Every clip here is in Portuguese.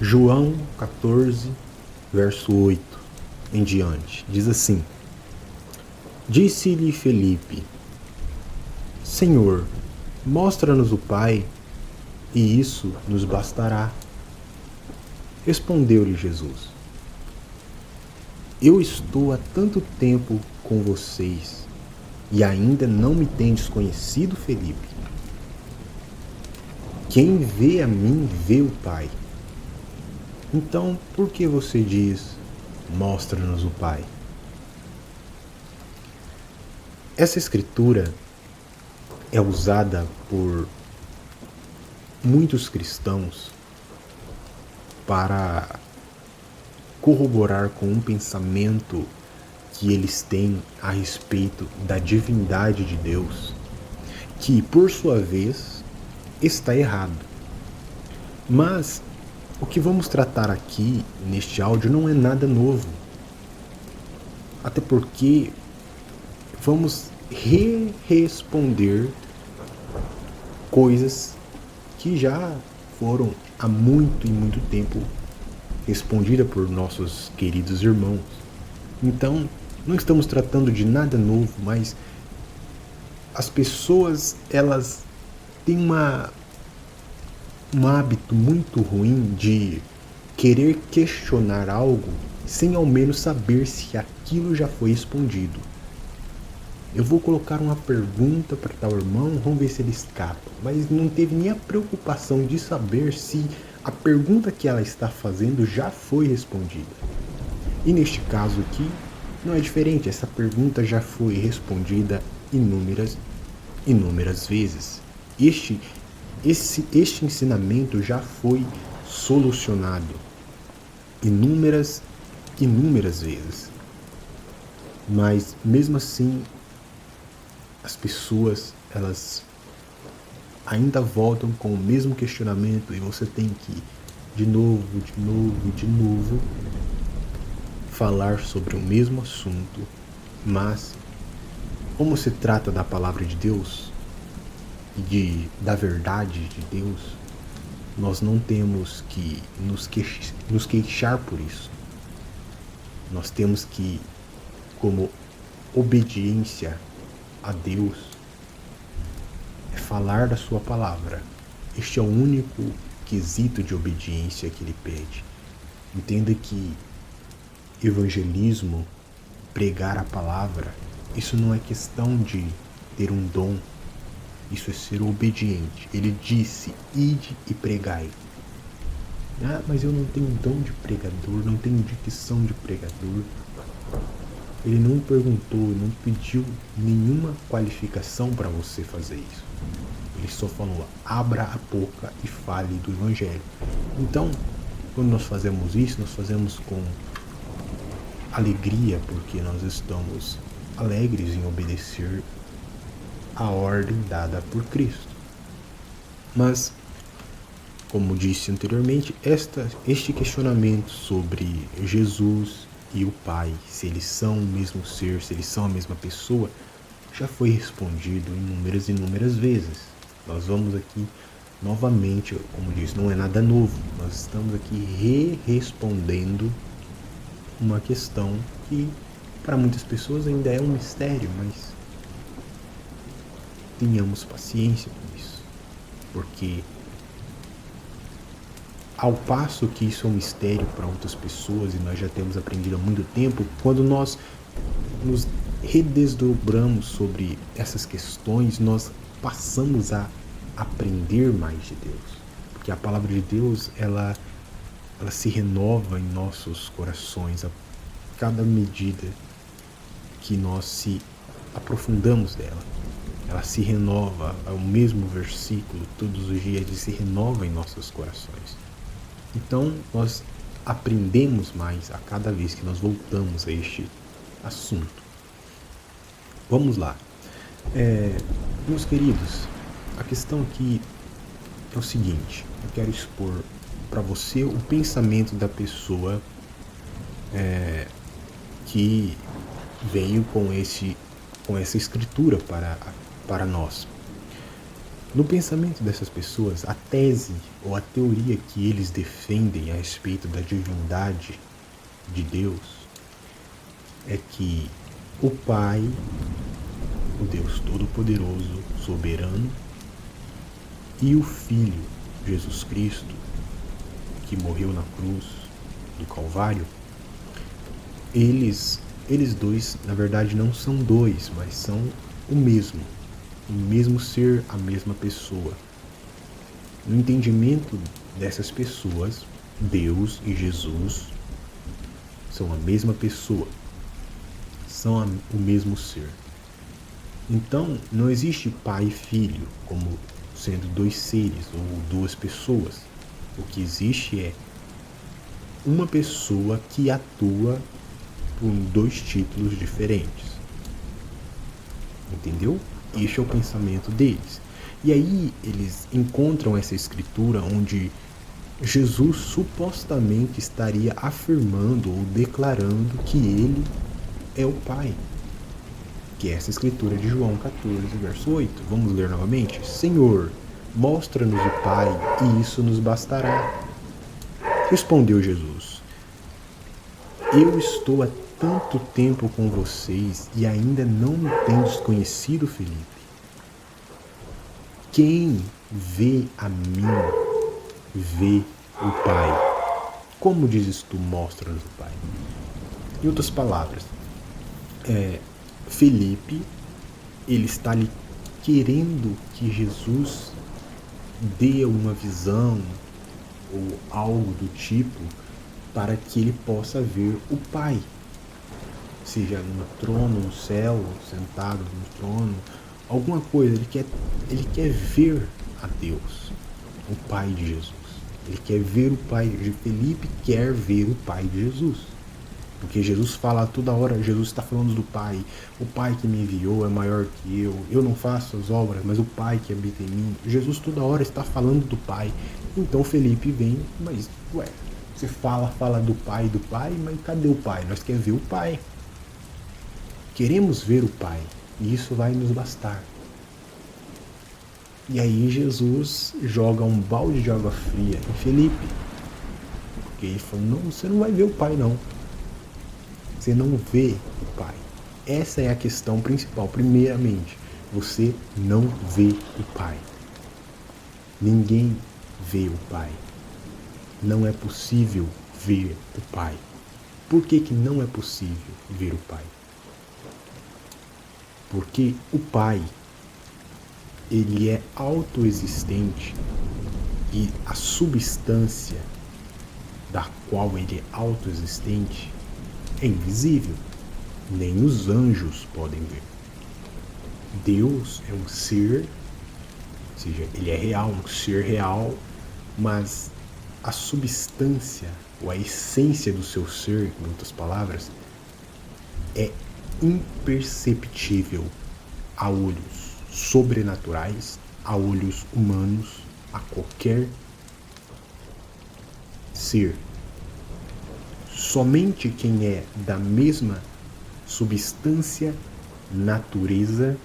João 14, verso 8 em diante, diz assim: Disse-lhe Felipe: Senhor, mostra-nos o Pai, e isso nos bastará. Respondeu-lhe Jesus: Eu estou há tanto tempo com vocês, e ainda não me tendes conhecido, Felipe? Quem vê a mim, vê o Pai. Então, por que você diz, mostra-nos o Pai? Essa escritura é usada por muitos cristãos para corroborar com um pensamento que eles têm a respeito da divindade de Deus, que, por sua vez, está errado. Mas o que vamos tratar aqui neste áudio não é nada novo, até porque vamos responder coisas que já foram há muito e muito tempo respondidas por nossos queridos irmãos. Então, não estamos tratando de nada novo, mas as pessoas, elas têm um hábito muito ruim de querer questionar algo sem ao menos saber se aquilo já foi respondido. Eu vou colocar uma pergunta para tal irmão, vamos ver se ele escapa, mas não teve nem a preocupação de saber se a pergunta que ela está fazendo já foi respondida. E neste caso aqui, não é diferente, essa pergunta já foi respondida inúmeras vezes. Este ensinamento já foi solucionado inúmeras vezes. Mas mesmo assim, as pessoas, elas ainda voltam com o mesmo questionamento e você tem que de novo falar sobre o mesmo assunto. Mas como se trata da palavra de Deus e da verdade de Deus, nós não temos que nos queixar por isso. Nós temos que, como obediência a Deus, é falar da sua palavra. Este é o único quesito de obediência que ele pede. Entenda que evangelismo, pregar a palavra, isso não é questão de ter um dom, isso é ser obediente. Ele disse, ide e pregai. Ah, mas eu não tenho dom de pregador, não tenho dicção de pregador. Ele não perguntou, não pediu nenhuma qualificação para você fazer isso. Ele só falou, abra a boca e fale do Evangelho. Então, quando nós fazemos isso, nós fazemos com alegria, porque nós estamos alegres em obedecer a ordem dada por Cristo. Mas, como disse anteriormente, este questionamento sobre Jesus e o Pai, se eles são o mesmo ser, se eles são a mesma pessoa, já foi respondido inúmeras vezes. Nós vamos aqui novamente, como disse, não é nada novo, nós estamos aqui respondendo uma questão que para muitas pessoas ainda é um mistério, mas tenhamos paciência com isso, porque ao passo que isso é um mistério para outras pessoas e nós já temos aprendido há muito tempo, quando nós nos redesdobramos sobre essas questões, nós passamos a aprender mais de Deus, porque a palavra de Deus ela se renova em nossos corações a cada medida que nós se aprofundamos dela. Ela se renova, é o mesmo versículo todos os dias, ele se renova em nossos corações. Então, nós aprendemos mais a cada vez que nós voltamos a este assunto. Vamos lá. Meus queridos, a questão aqui é o seguinte, eu quero expor para você o pensamento da pessoa que veio com essa escritura para nós. No pensamento dessas pessoas, a tese ou a teoria que eles defendem a respeito da divindade de Deus é que o Pai, o Deus Todo-Poderoso, soberano, e o Filho, Jesus Cristo, que morreu na cruz do Calvário, eles dois, na verdade, não são dois, mas são o mesmo ser, a mesma pessoa. No entendimento dessas pessoas, Deus e Jesus são a mesma pessoa, são o mesmo ser. Então, não existe pai e filho como sendo dois seres ou duas pessoas. O que existe é uma pessoa que atua por dois títulos diferentes. Entendeu? Este é o pensamento deles. E aí eles encontram essa escritura onde Jesus supostamente estaria afirmando ou declarando que ele é o Pai. Que é essa escritura de João 14, verso 8. Vamos ler novamente? Senhor, mostra-nos o Pai, e isso nos bastará. Respondeu Jesus: Eu estou há tanto tempo com vocês e ainda não me tendes conhecido, Felipe. Quem vê a mim, vê o Pai. Como dizes tu, mostra-nos o Pai? Em outras palavras, Felipe, ele está ali querendo que Jesus dê uma visão ou algo do tipo para que ele possa ver o Pai, seja no trono, no céu, sentado no trono, alguma coisa. Ele quer ver a Deus, o Pai de Jesus. Ele quer ver o Pai de Felipe, quer ver o Pai de Jesus. Porque Jesus fala toda hora, Jesus está falando do Pai. O Pai que me enviou é maior que eu não faço as obras, mas o Pai que habita em mim. Jesus toda hora está falando do Pai. Então Felipe vem, mas você fala do Pai, mas cadê o Pai? Nós queremos ver o Pai. Queremos ver o Pai, e isso vai nos bastar. E aí Jesus joga um balde de água fria em Felipe. Porque ele falou, não, você não vai ver o Pai não. Você não vê o Pai. Essa é a questão principal. Primeiramente, você não vê o Pai. Ninguém vê o Pai. Não é possível ver o Pai. Por que não é possível ver o Pai? Porque o Pai, ele é autoexistente e a substância da qual ele é autoexistente é invisível. Nem os anjos podem ver. Deus é um ser, ou seja, ele é real, um ser real, mas a substância ou a essência do seu ser, em outras palavras, é imperceptível a olhos sobrenaturais, a olhos humanos, a qualquer ser. Somente quem é da mesma substância, natureza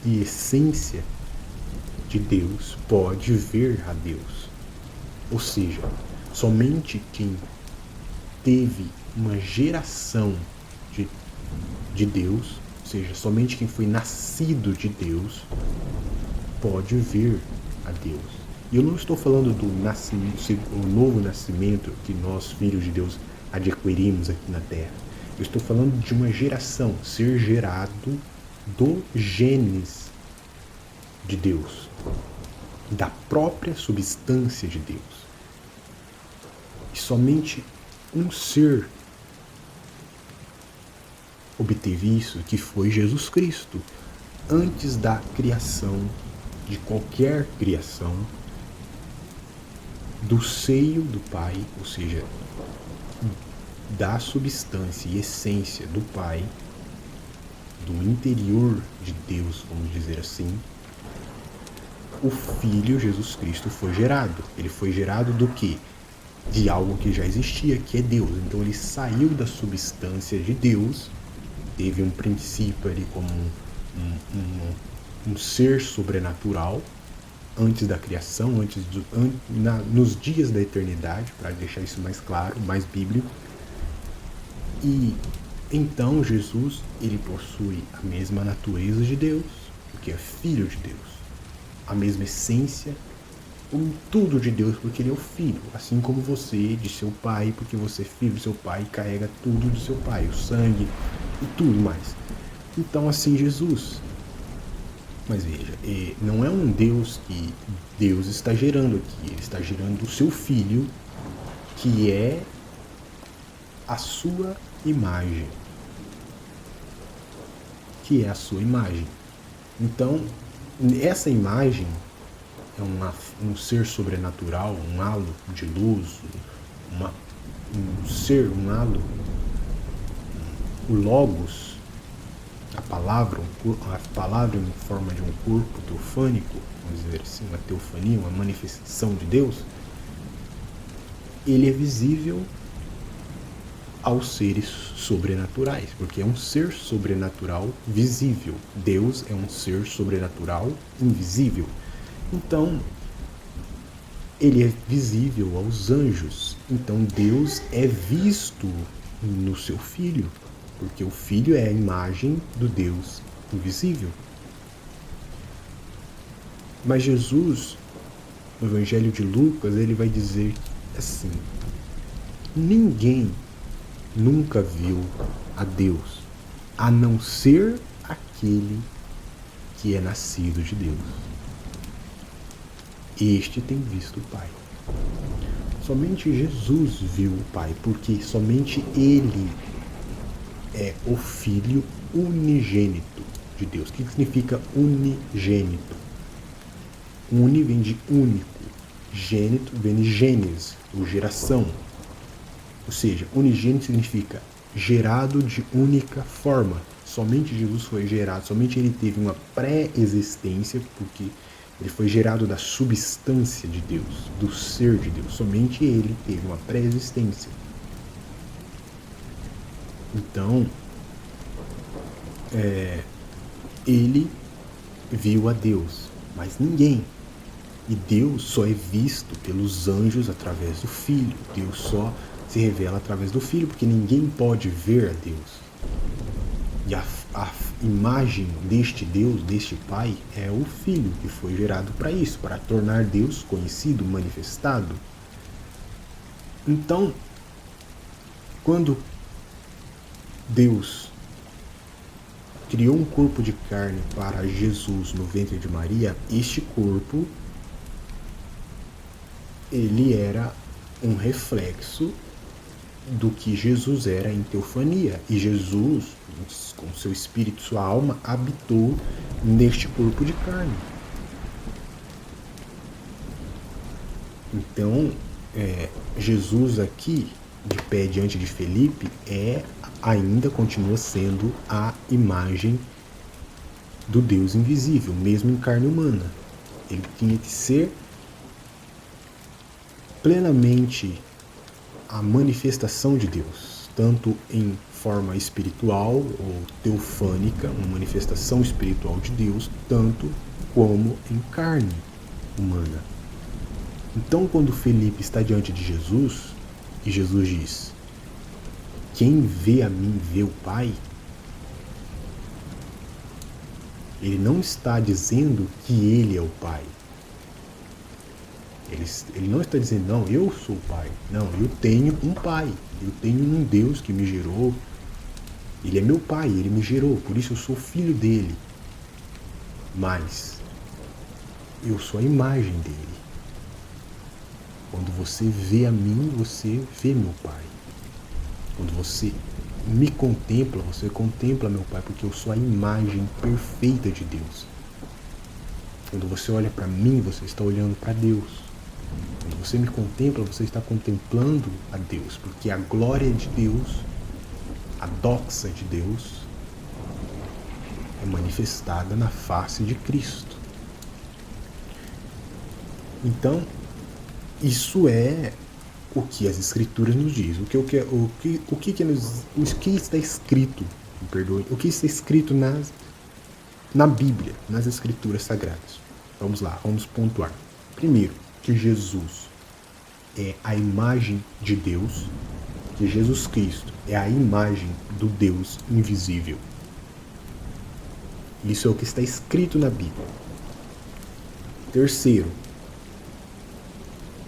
e essência de Deus pode ver a Deus. Ou seja, somente quem teve uma geração de Deus, ou seja, somente quem foi nascido de Deus pode ver a Deus. E eu não estou falando do o novo nascimento que nós, filhos de Deus, adquirimos aqui na Terra. Eu estou falando de uma geração, ser gerado do genes de Deus, da própria substância de Deus. E somente um ser obteve isso, que foi Jesus Cristo. Antes da criação, de qualquer criação, do seio do Pai, ou seja, da substância e essência do Pai, do interior de Deus, vamos dizer assim, o Filho Jesus Cristo foi gerado. Ele foi gerado do quê? De algo que já existia, que é Deus. Então ele saiu da substância de Deus, teve um princípio ali como um ser sobrenatural, antes da criação, nos dias da eternidade, para deixar isso mais claro, mais bíblico. E então Jesus, ele possui a mesma natureza de Deus, porque é filho de Deus, a mesma essência, tudo de Deus, porque ele é o filho, assim como você de seu pai, porque você é filho do seu pai e carrega tudo do seu pai, o sangue e tudo mais. Então assim Jesus. Mas veja, não é um Deus que Deus está gerando aqui, ele está gerando o seu filho, que é a sua imagem. Que é a sua imagem. Então, essa imagem é um ser sobrenatural, um halo de luz, um halo, o Logos, a palavra em forma de um corpo teofânico, vamos dizer assim, uma teofania, uma manifestação de Deus, ele é visível aos seres sobrenaturais, porque é um ser sobrenatural visível. Deus é um ser sobrenatural invisível. Então, ele é visível aos anjos. Então, Deus é visto no seu Filho, porque o Filho é a imagem do Deus invisível. Mas Jesus, no Evangelho de Lucas, ele vai dizer assim: ninguém nunca viu a Deus, a não ser aquele que é nascido de Deus. Este tem visto o Pai. Somente Jesus viu o Pai, porque somente Ele é o Filho unigênito de Deus. O que significa unigênito? Uni vem de único, gênito vem de gênese, ou geração. Ou seja, unigênito significa gerado de única forma. Somente Jesus foi gerado, somente ele teve uma pré-existência, porque ele foi gerado da substância de Deus, do ser de Deus. Somente ele teve uma pré-existência. Então, ele viu a Deus, mas ninguém. E Deus só é visto pelos anjos através do Filho. Deus só se revela através do Filho, porque ninguém pode ver a Deus. E a imagem deste Deus, deste Pai, é o Filho, que foi gerado para isso, para tornar Deus conhecido, manifestado. Então, quando Deus criou um corpo de carne para Jesus no ventre de Maria, este corpo, ele era um reflexo do que Jesus era em teofania. E Jesus, com seu espírito, sua alma, habitou neste corpo de carne. Então, Jesus aqui, de pé diante de Felipe, ainda continua sendo a imagem do Deus invisível, mesmo em carne humana. Ele tinha que ser plenamente a manifestação de Deus, tanto em forma espiritual ou teofânica, uma manifestação espiritual de Deus, tanto como em carne humana. Então, quando Felipe está diante de Jesus, e Jesus diz: quem vê a mim vê o Pai, ele não está dizendo que ele é o Pai. Ele não está dizendo, não, eu sou o Pai. Não, eu tenho um Pai. Eu tenho um Deus que me gerou. Ele é meu Pai, ele me gerou, por isso eu sou filho dele. Mas eu sou a imagem dele. Quando você vê a mim, você vê meu Pai. Quando você me contempla, você contempla meu Pai, porque eu sou a imagem perfeita de Deus. Quando você olha para mim, você está olhando para Deus. Quando você me contempla, você está contemplando a Deus, porque a glória de Deus, a doxa de Deus, é manifestada na face de Cristo. Então, isso é o que as Escrituras nos dizem. O que está escrito, me perdoe, o que está escrito na Bíblia, nas Escrituras Sagradas. Vamos lá, vamos pontuar. Primeiro, que Jesus é a imagem de Deus, que Jesus Cristo é a imagem do Deus invisível. Isso é o que está escrito na Bíblia. Terceiro,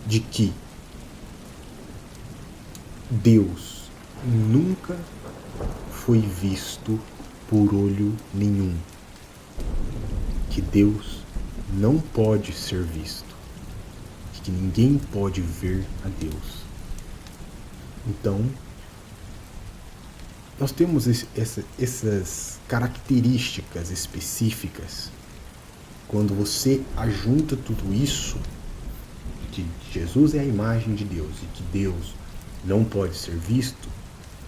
de que Deus nunca foi visto por olho nenhum. Que Deus não pode ser visto. Que ninguém pode ver a Deus. Então, nós temos essas características específicas. Quando você ajunta tudo isso, que Jesus é a imagem de Deus e que Deus não pode ser visto,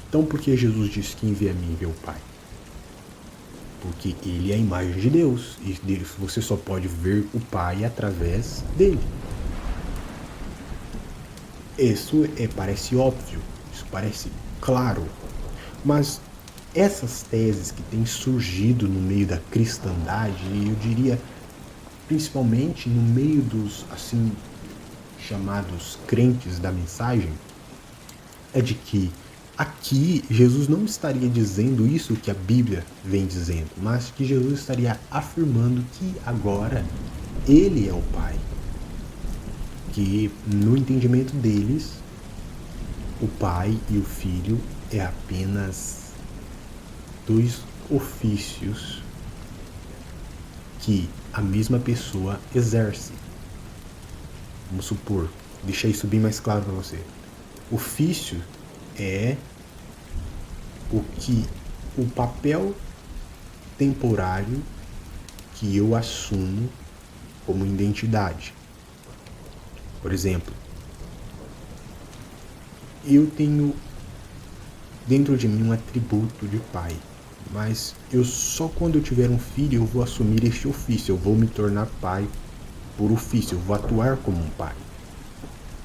então por que Jesus disse que quem vê a mim vê o Pai? Porque ele é a imagem de Deus e você só pode ver o Pai através dele. Isso parece óbvio, isso parece claro, mas essas teses que têm surgido no meio da cristandade, eu diria principalmente no meio dos assim chamados crentes da mensagem, é de que aqui Jesus não estaria dizendo isso que a Bíblia vem dizendo, mas que Jesus estaria afirmando que agora ele é o Pai. Que no entendimento deles, o Pai e o Filho é apenas dois ofícios que a mesma pessoa exerce. Vamos supor, deixar isso bem mais claro para você. Ofício é o papel temporário que eu assumo como identidade. Por exemplo, eu tenho dentro de mim um atributo de pai, mas só quando eu tiver um filho eu vou assumir este ofício, eu vou me tornar pai por ofício, eu vou atuar como um pai.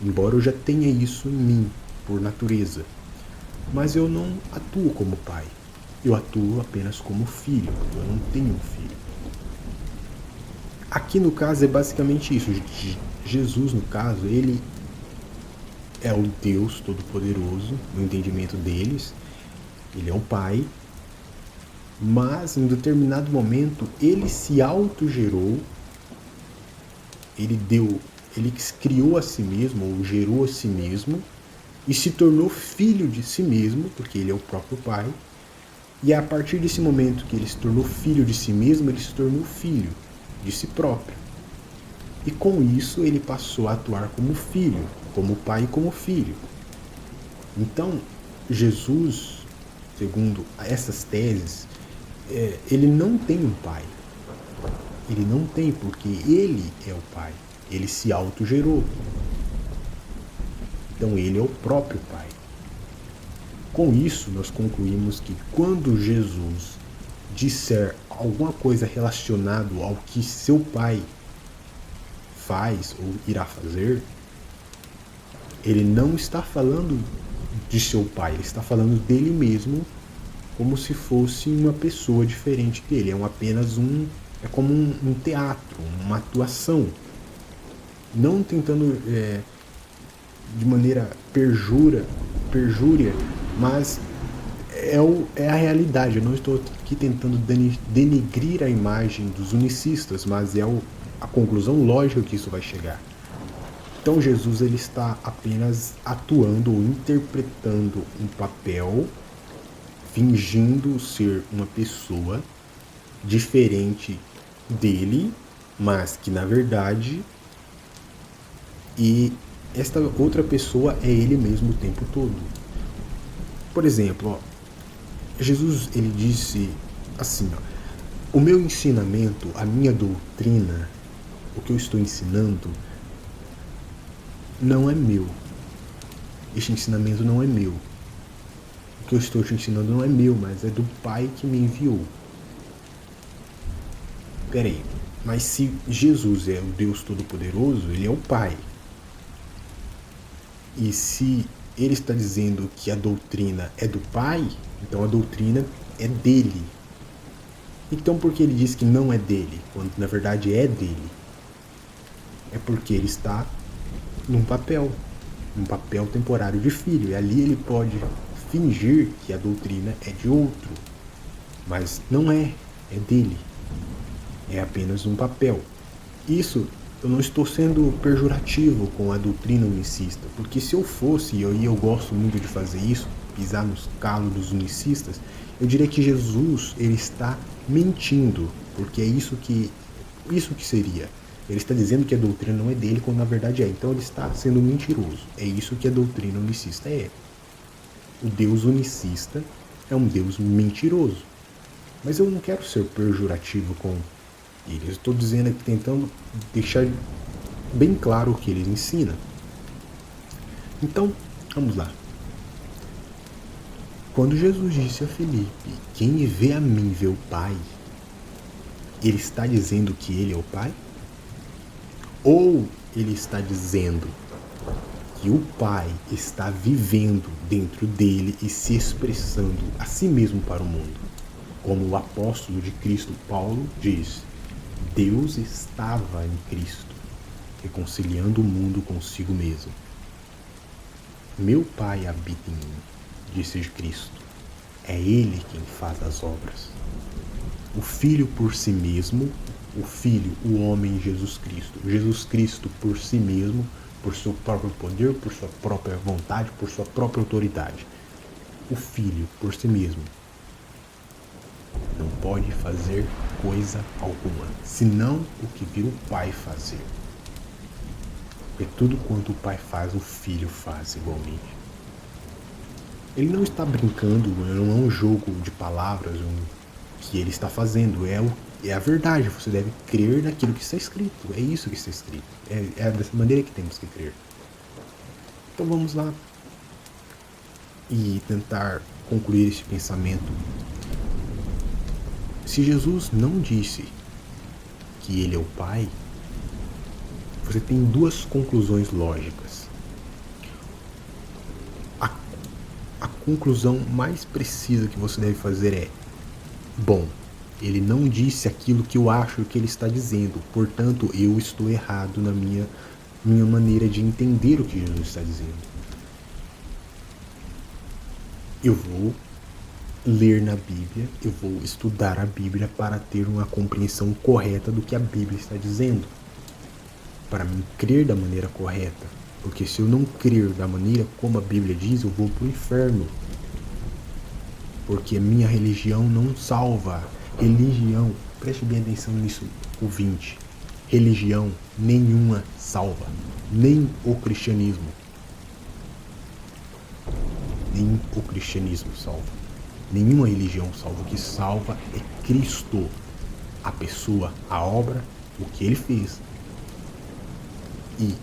Embora eu já tenha isso em mim, por natureza. Mas eu não atuo como pai, eu atuo apenas como filho, eu não tenho um filho. Aqui no caso é basicamente isso. Jesus, no caso, ele é o Deus Todo-Poderoso, no entendimento deles, ele é o Pai, mas em determinado momento ele se autogerou, ele criou a si mesmo, ou gerou a si mesmo, e se tornou filho de si mesmo, porque ele é o próprio Pai, e a partir desse momento que ele se tornou filho de si mesmo, ele se tornou filho de si próprio. E com isso ele passou a atuar como filho, como pai e como filho. Então, Jesus, segundo essas teses, ele não tem um pai. Ele não tem, porque ele é o pai. Ele se autogerou. Então ele é o próprio pai. Com isso, nós concluímos que quando Jesus disser alguma coisa relacionada ao que seu pai faz ou irá fazer, ele não está falando de seu pai, ele está falando dele mesmo como se fosse uma pessoa diferente dele. É como um teatro, uma atuação. Não tentando de maneira perjúria, mas é a realidade. Eu não estou aqui tentando denegrir a imagem dos unicistas, mas a conclusão lógica que isso vai chegar. Então Jesus ele está apenas atuando ou interpretando um papel, fingindo ser uma pessoa diferente dele, mas que na verdade esta outra pessoa é ele mesmo o tempo todo. Por exemplo, Jesus ele disse assim, o meu ensinamento, a minha doutrina, o que eu estou ensinando não é meu. Este ensinamento não é meu. O que eu estou te ensinando não é meu, mas é do Pai que me enviou. Peraí, mas se Jesus é o Deus Todo-Poderoso, ele é o Pai. E se ele está dizendo que a doutrina é do Pai, então a doutrina é dele. Então por que ele diz que não é dele, quando na verdade é dele? É porque ele está num papel temporário de filho, e ali ele pode fingir que a doutrina é de outro, mas não é, é dele, é apenas um papel. Isso, eu não estou sendo pejorativo com a doutrina unicista, porque se eu fosse, e eu gosto muito de fazer isso, pisar nos calos dos unicistas, eu diria que Jesus, ele está mentindo, porque é isso que seria. Ele está dizendo que a doutrina não é dele, quando na verdade é. Então ele está sendo mentiroso. É isso que a doutrina unicista é. O Deus unicista é um Deus mentiroso. Mas eu não quero ser pejorativo com eles. Eu estou dizendo aqui, tentando deixar bem claro o que eles ensinam. Então, vamos lá. Quando Jesus disse a Felipe, quem vê a mim vê o Pai, ele está dizendo que ele é o Pai? Ou ele está dizendo que o Pai está vivendo dentro dele e se expressando a si mesmo para o mundo? Como o apóstolo de Cristo, Paulo, diz, Deus estava em Cristo, reconciliando o mundo consigo mesmo. Meu Pai habita em mim, disse Cristo. É Ele quem faz as obras. O Filho por si mesmo, o Filho, o homem Jesus Cristo por si mesmo, por seu próprio poder, por sua própria vontade, por sua própria autoridade. O Filho por si mesmo não pode fazer coisa alguma, senão o que viu o Pai fazer. Porque tudo quanto o Pai faz, o Filho faz igualmente. Ele não está brincando, não é um jogo de palavras que ele está fazendo, é a verdade. Você deve crer naquilo que está escrito, é isso que está escrito, é dessa maneira que temos que crer. Então vamos lá e tentar concluir esse pensamento. Se Jesus não disse que ele é o Pai, você tem duas conclusões lógicas. A conclusão mais precisa que você deve fazer é: bom, ele não disse aquilo que eu acho que ele está dizendo, portanto eu estou errado na minha maneira de entender o que Jesus está dizendo. Eu vou ler na Bíblia, eu vou estudar a Bíblia para ter uma compreensão correta do que a Bíblia está dizendo, para me crer da maneira correta, porque se eu não crer da maneira como a Bíblia diz, eu vou para o inferno, porque a minha religião não salva. Religião, preste bem atenção nisso, ouvinte, religião nenhuma salva, nem o cristianismo. Nem o cristianismo salva. Nenhuma religião salva. O que salva é Cristo, a pessoa, a obra, o que ele fez. E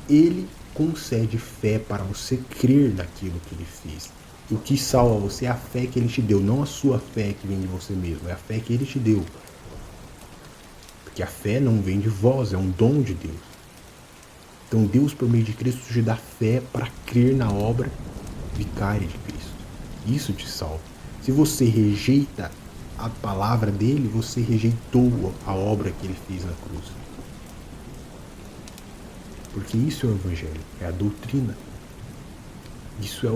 ele concede fé para você crer naquilo que ele fez. E o que salva você é a fé que ele te deu, não a sua fé que vem de você mesmo, é a fé que ele te deu. Porque a fé não vem de vós, é um dom de Deus. Então Deus, por meio de Cristo, te dá fé para crer na obra vicária de Cristo. Isso te salva. Se você rejeita a palavra dele, você rejeitou a obra que ele fez na cruz. Porque isso é o Evangelho, é a doutrina. Isso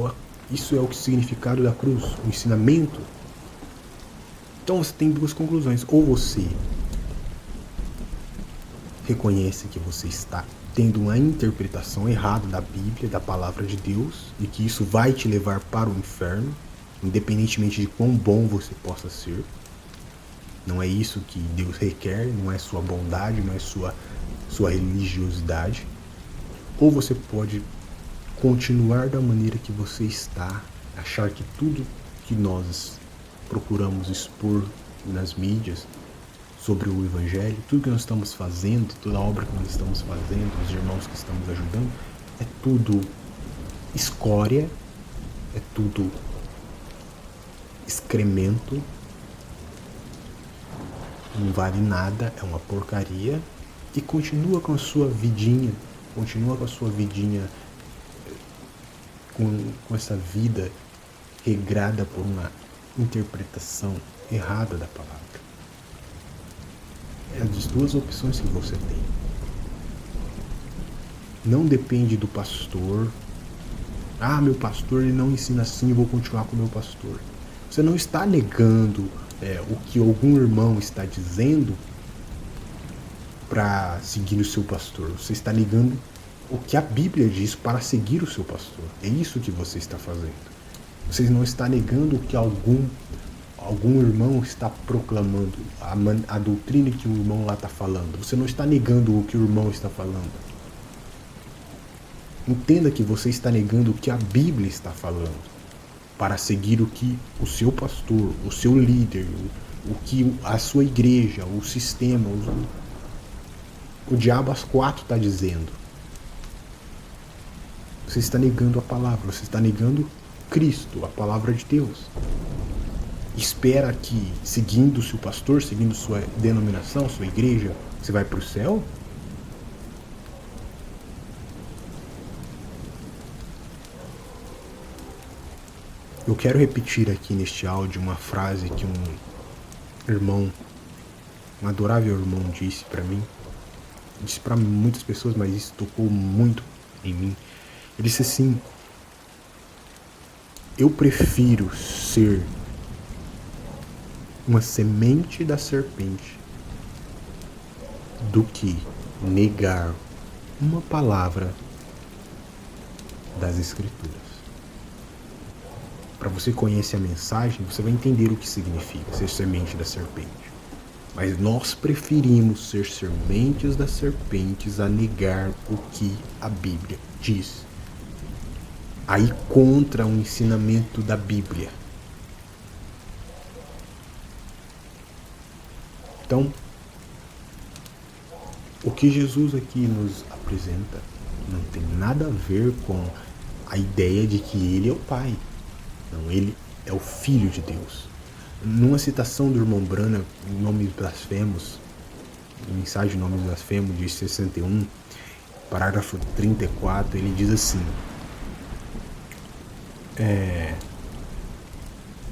é o significado da cruz, o ensinamento. Então você tem duas conclusões. Ou você reconhece que você está tendo uma interpretação errada da Bíblia, da palavra de Deus, e que isso vai te levar para o inferno, independentemente de quão bom você possa ser. Não é isso que Deus requer, não é sua bondade, não é sua religiosidade. Ou você pode continuar da maneira que você está, achar que tudo que nós procuramos expor nas mídias sobre o Evangelho, tudo que nós estamos fazendo, toda a obra que nós estamos fazendo, os irmãos que estamos ajudando, é tudo escória, é tudo excremento, não vale nada, é uma porcaria, e continua com a sua vidinha, com essa vida regrada por uma interpretação errada da palavra. É as duas opções que você tem. não depende do pastor. Ah, meu pastor ele não ensina assim, eu vou continuar com o meu pastor. Você não está negando o que algum irmão está dizendo para seguir o seu pastor. Você está negando o que a Bíblia diz para seguir o seu pastor. É isso que você está fazendo. Você não está negando o que algum irmão está proclamando, a doutrina que o irmão lá está falando. Você não está negando o que o irmão está falando. Entenda que você está negando o que a Bíblia está falando para seguir o que o seu pastor, o seu líder, o que a sua igreja, o sistema, o diabo às quatro está dizendo. Você está negando a palavra, você está negando Cristo, a palavra de Deus. Espera que, seguindo o seu pastor, seguindo sua denominação, sua igreja, você vai para o céu? Eu quero repetir aqui neste áudio uma frase que um adorável irmão disse para mim. Disse para muitas pessoas, mas isso tocou muito em mim. Ele disse assim: eu prefiro ser uma semente da serpente do que negar uma palavra das Escrituras. Para você conhecer a mensagem, você vai entender o que significa ser semente da serpente. Mas nós preferimos ser sementes das serpentes a negar o que a Bíblia diz. Aí contra o ensinamento da Bíblia. Então, o que Jesus aqui nos apresenta não tem nada a ver com a ideia de que ele é o Pai. Não, ele é o Filho de Deus. Numa citação do irmão Branham, em Nomes Blasfemos, mensagem Nomes Blasfemos, de 61, parágrafo 34, ele diz assim: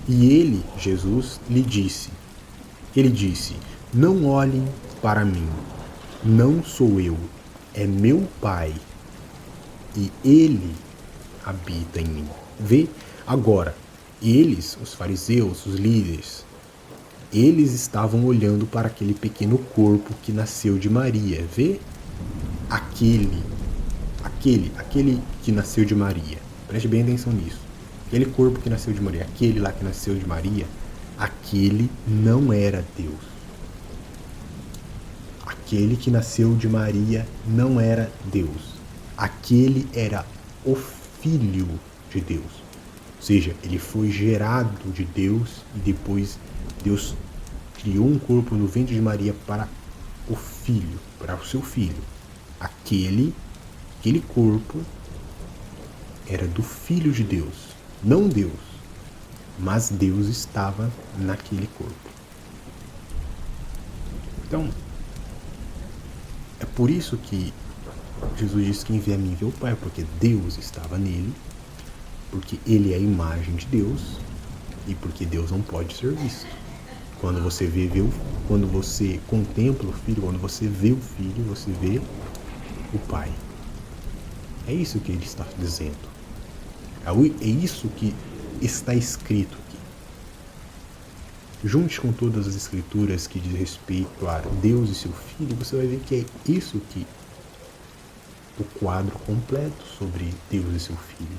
e ele, Jesus, ele disse, não olhem para mim, não sou eu, é meu Pai, e ele habita em mim. Vê? Agora, eles, os fariseus, os líderes, eles estavam olhando para aquele pequeno corpo que nasceu de Maria. Vê? Aquele que nasceu de Maria. Preste bem atenção nisso. Aquele corpo que nasceu de Maria, aquele lá que nasceu de Maria, aquele não era Deus. Aquele que nasceu de Maria não era Deus. Aquele era o Filho de Deus. Ou seja, ele foi gerado de Deus e depois Deus criou um corpo no ventre de Maria para o Filho, para o seu Filho. Aquele corpo era do Filho de Deus, não Deus, mas Deus estava naquele corpo. Então, é por isso que Jesus disse: quem vê a mim vê o Pai, porque Deus estava nele, porque ele é a imagem de Deus e porque Deus não pode ser visto. Quando você quando você contempla o Filho, quando você vê o Filho, você vê o Pai. É isso que ele está dizendo. É isso que está escrito aqui. Junte com todas as escrituras que diz respeito a Deus e seu Filho, você vai ver que é isso que o quadro completo sobre Deus e seu Filho.